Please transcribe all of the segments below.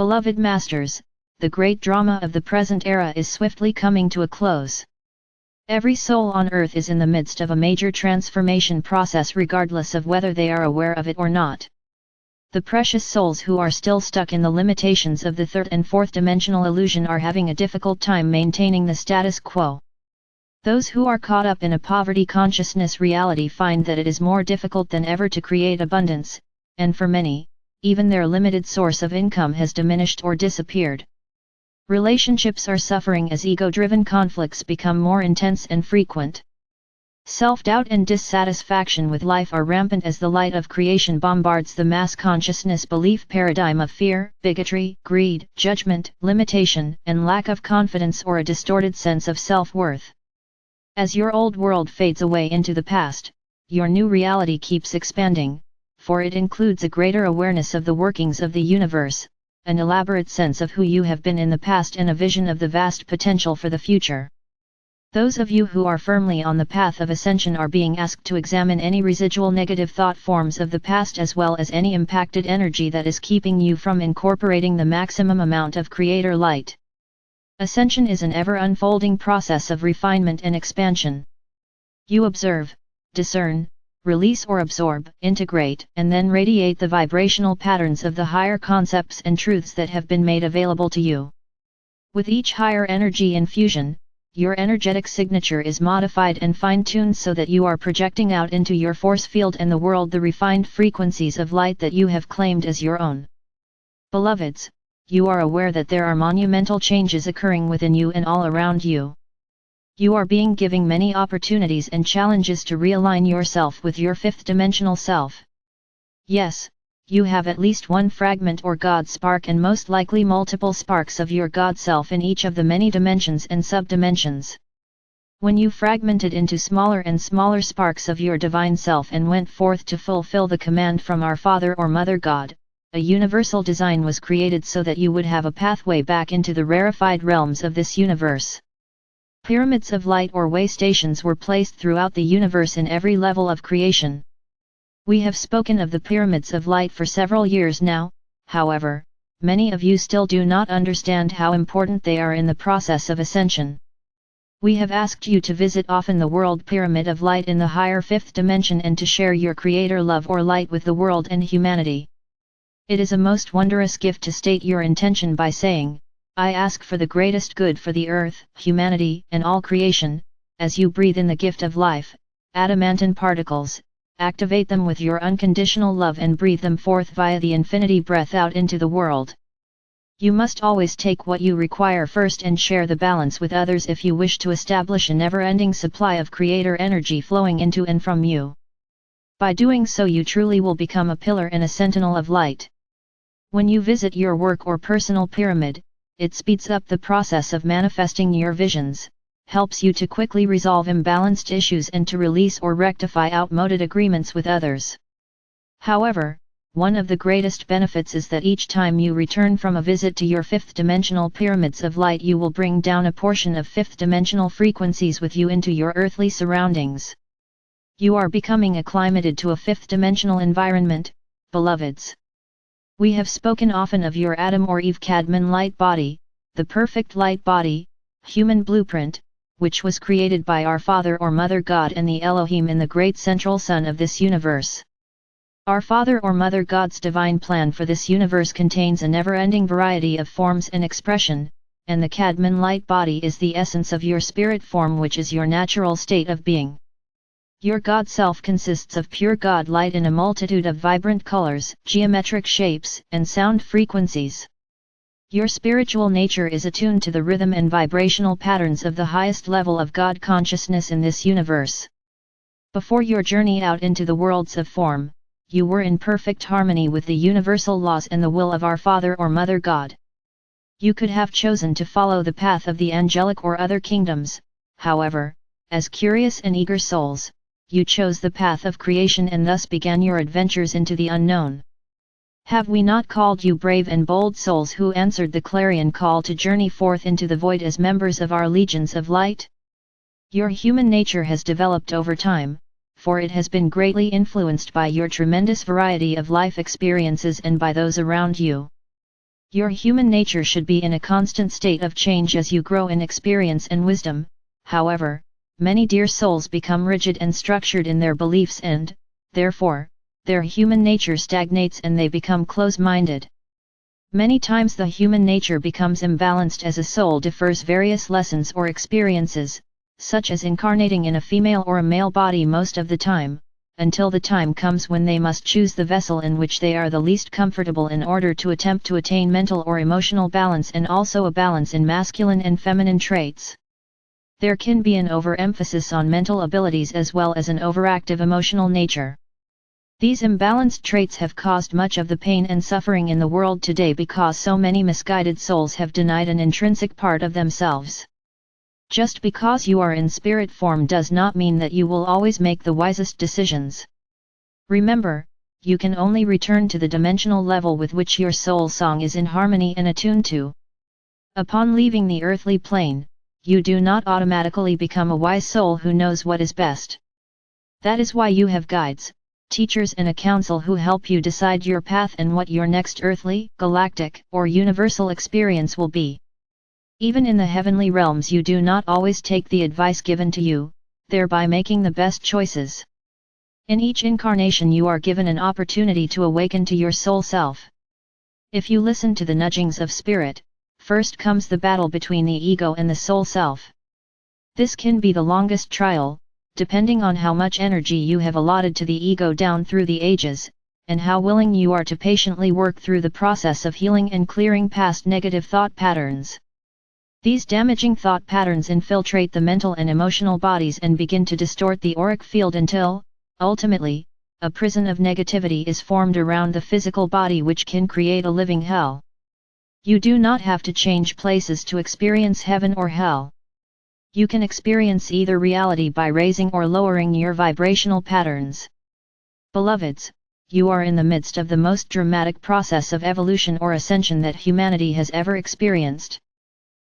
Beloved Masters, the great drama of the present era is swiftly coming to a close. Every soul on earth is in the midst of a major transformation process regardless of whether they are aware of it or not. The precious souls who are still stuck in the limitations of the third and fourth dimensional illusion are having a difficult time maintaining the status quo. Those who are caught up in a poverty consciousness reality find that it is more difficult than ever to create abundance, and for many, even their limited source of income has diminished or disappeared. Relationships are suffering as ego-driven conflicts become more intense and frequent. Self-doubt and dissatisfaction with life are rampant as the light of creation bombards the mass consciousness belief paradigm of fear, bigotry, greed, judgment, limitation, and lack of confidence or a distorted sense of self-worth. As your old world fades away into the past, your new reality keeps expanding, for it includes a greater awareness of the workings of the universe, an elaborate sense of who you have been in the past and a vision of the vast potential for the future. Those of you who are firmly on the path of ascension are being asked to examine any residual negative thought forms of the past as well as any impacted energy that is keeping you from incorporating the maximum amount of creator light. Ascension is an ever-unfolding process of refinement and expansion. You observe, discern, release or absorb, integrate, and then radiate the vibrational patterns of the higher concepts and truths that have been made available to you. With each higher energy infusion, your energetic signature is modified and fine-tuned so that you are projecting out into your force field and the world the refined frequencies of light that you have claimed as your own. Beloveds, you are aware that there are monumental changes occurring within you and all around you. You are being given many opportunities and challenges to realign yourself with your fifth dimensional self. Yes, you have at least one fragment or God spark and most likely multiple sparks of your God self in each of the many dimensions and subdimensions. When you fragmented into smaller and smaller sparks of your divine self and went forth to fulfill the command from our Father or Mother God, a universal design was created so that you would have a pathway back into the rarefied realms of this universe. Pyramids of light or way stations were placed throughout the universe in every level of creation. We have spoken of the pyramids of light for several years now, however, many of you still do not understand how important they are in the process of ascension. We have asked you to visit often the world pyramid of light in the higher fifth dimension and to share your creator love or light with the world and humanity. It is a most wondrous gift to state your intention by saying, I ask for the greatest good for the earth, humanity, and all creation, as you breathe in the gift of life, adamantine particles, activate them with your unconditional love and breathe them forth via the infinity breath out into the world. You must always take what you require first and share the balance with others if you wish to establish a never-ending supply of creator energy flowing into and from you. By doing so you truly will become a pillar and a sentinel of light. When you visit your work or personal pyramid, it speeds up the process of manifesting your visions, helps you to quickly resolve imbalanced issues and to release or rectify outmoded agreements with others. However, one of the greatest benefits is that each time you return from a visit to your fifth dimensional pyramids of light you will bring down a portion of fifth dimensional frequencies with you into your earthly surroundings. You are becoming acclimated to a fifth dimensional environment, beloveds. We have spoken often of your Adam or Eve Cadman light body, the perfect light body, human blueprint, which was created by our Father or Mother God and the Elohim in the great central sun of this universe. Our Father or Mother God's divine plan for this universe contains a never-ending variety of forms and expression, and the Cadman light body is the essence of your spirit form which is your natural state of being. Your God self consists of pure God light in a multitude of vibrant colors, geometric shapes, and sound frequencies. Your spiritual nature is attuned to the rhythm and vibrational patterns of the highest level of God consciousness in this universe. Before your journey out into the worlds of form, you were in perfect harmony with the universal laws and the will of our Father or Mother God. You could have chosen to follow the path of the angelic or other kingdoms, however, as curious and eager souls, you chose the path of creation and thus began your adventures into the unknown. Have we not called you brave and bold souls who answered the clarion call to journey forth into the void as members of our legions of light? Your human nature has developed over time, for it has been greatly influenced by your tremendous variety of life experiences and by those around you. Your human nature should be in a constant state of change as you grow in experience and wisdom. However, many dear souls become rigid and structured in their beliefs and, therefore, their human nature stagnates and they become close-minded. Many times the human nature becomes imbalanced as a soul defers various lessons or experiences, such as incarnating in a female or a male body most of the time, until the time comes when they must choose the vessel in which they are the least comfortable in order to attempt to attain mental or emotional balance and also a balance in masculine and feminine traits. There can be an overemphasis on mental abilities as well as an overactive emotional nature. These imbalanced traits have caused much of the pain and suffering in the world today because so many misguided souls have denied an intrinsic part of themselves. Just because you are in spirit form does not mean that you will always make the wisest decisions. Remember, you can only return to the dimensional level with which your soul song is in harmony and attuned to. Upon leaving the earthly plane, you do not automatically become a wise soul who knows what is best. That is why you have guides, teachers and a council who help you decide your path and what your next earthly, galactic, or universal experience will be. Even in the heavenly realms you do not always take the advice given to you, thereby making the best choices. In each incarnation you are given an opportunity to awaken to your soul self. If you listen to the nudgings of spirit, first comes the battle between the ego and the soul self. This can be the longest trial, depending on how much energy you have allotted to the ego down through the ages, and how willing you are to patiently work through the process of healing and clearing past negative thought patterns. These damaging thought patterns infiltrate the mental and emotional bodies and begin to distort the auric field until, ultimately, a prison of negativity is formed around the physical body which can create a living hell. You do not have to change places to experience heaven or hell. You can experience either reality by raising or lowering your vibrational patterns. Beloveds, you are in the midst of the most dramatic process of evolution or ascension that humanity has ever experienced.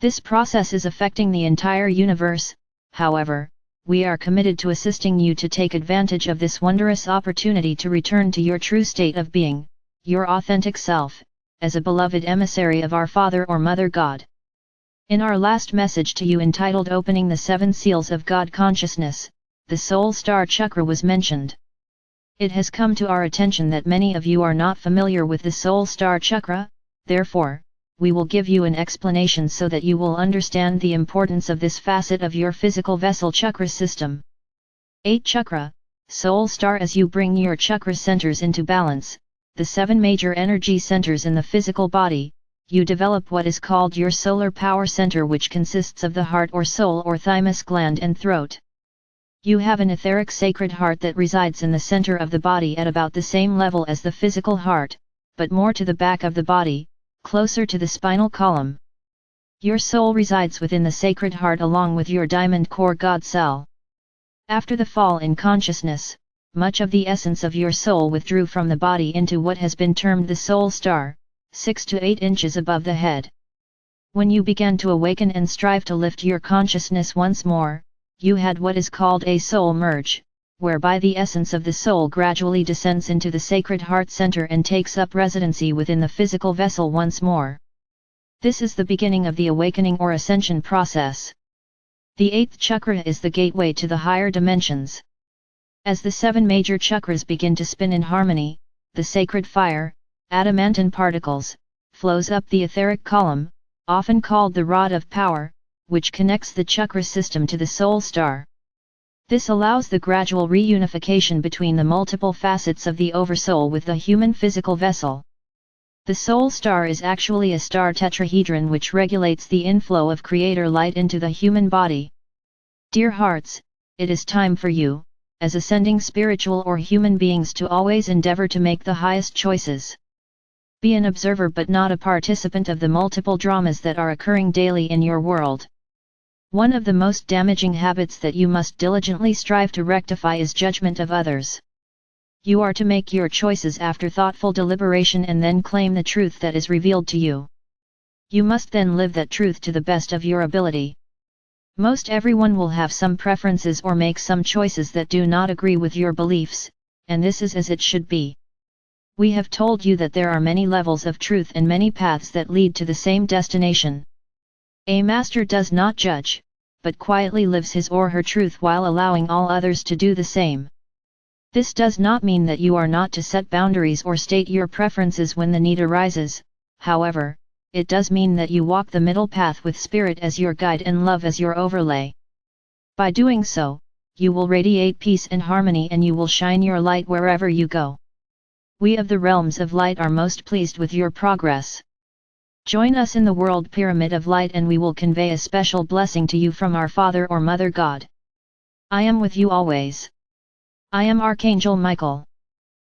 This process is affecting the entire universe. However, we are committed to assisting you to take advantage of this wondrous opportunity to return to your true state of being, your authentic self, as a beloved emissary of our Father or Mother God. In our last message to you entitled Opening the Seven Seals of God Consciousness, the Soul Star Chakra was mentioned. It has come to our attention that many of you are not familiar with the Soul Star Chakra, therefore, we will give you an explanation so that you will understand the importance of this facet of your physical vessel chakra system. 8 Chakra, Soul Star. As you bring your chakra centers into balance, the 7 major energy centers in the physical body, you develop what is called your solar power center, which consists of the heart or soul or thymus gland and throat. You have an etheric sacred heart that resides in the center of the body at about the same level as the physical heart, but more to the back of the body, closer to the spinal column. Your soul resides within the sacred heart along with your diamond core God cell. After the fall in consciousness, much of the essence of your soul withdrew from the body into what has been termed the soul star, 6 to 8 inches above the head. When you began to awaken and strive to lift your consciousness once more, you had what is called a soul merge, whereby the essence of the soul gradually descends into the sacred heart center and takes up residency within the physical vessel once more. This is the beginning of the awakening or ascension process. The 8th chakra is the gateway to the higher dimensions. As the 7 major chakras begin to spin in harmony, the sacred fire, adamantine particles, flows up the etheric column, often called the rod of power, which connects the chakra system to the soul star. This allows the gradual reunification between the multiple facets of the oversoul with the human physical vessel. The soul star is actually a star tetrahedron which regulates the inflow of creator light into the human body. Dear hearts, it is time for you, as ascending spiritual or human beings, to always endeavor to make the highest choices. Be an observer but not a participant of the multiple dramas that are occurring daily in your world. One of the most damaging habits that you must diligently strive to rectify is judgment of others. You are to make your choices after thoughtful deliberation and then claim the truth that is revealed to you. You must then live that truth to the best of your ability. Most everyone will have some preferences or make some choices that do not agree with your beliefs, and this is as it should be. We have told you that there are many levels of truth and many paths that lead to the same destination. A master does not judge, but quietly lives his or her truth while allowing all others to do the same. This does not mean that you are not to set boundaries or state your preferences when the need arises, however, it does mean that you walk the middle path with spirit as your guide and love as your overlay. By doing so, you will radiate peace and harmony and you will shine your light wherever you go. We of the realms of light are most pleased with your progress. Join us in the world pyramid of light and we will convey a special blessing to you from our Father or Mother God. I am with you always. I am Archangel Michael.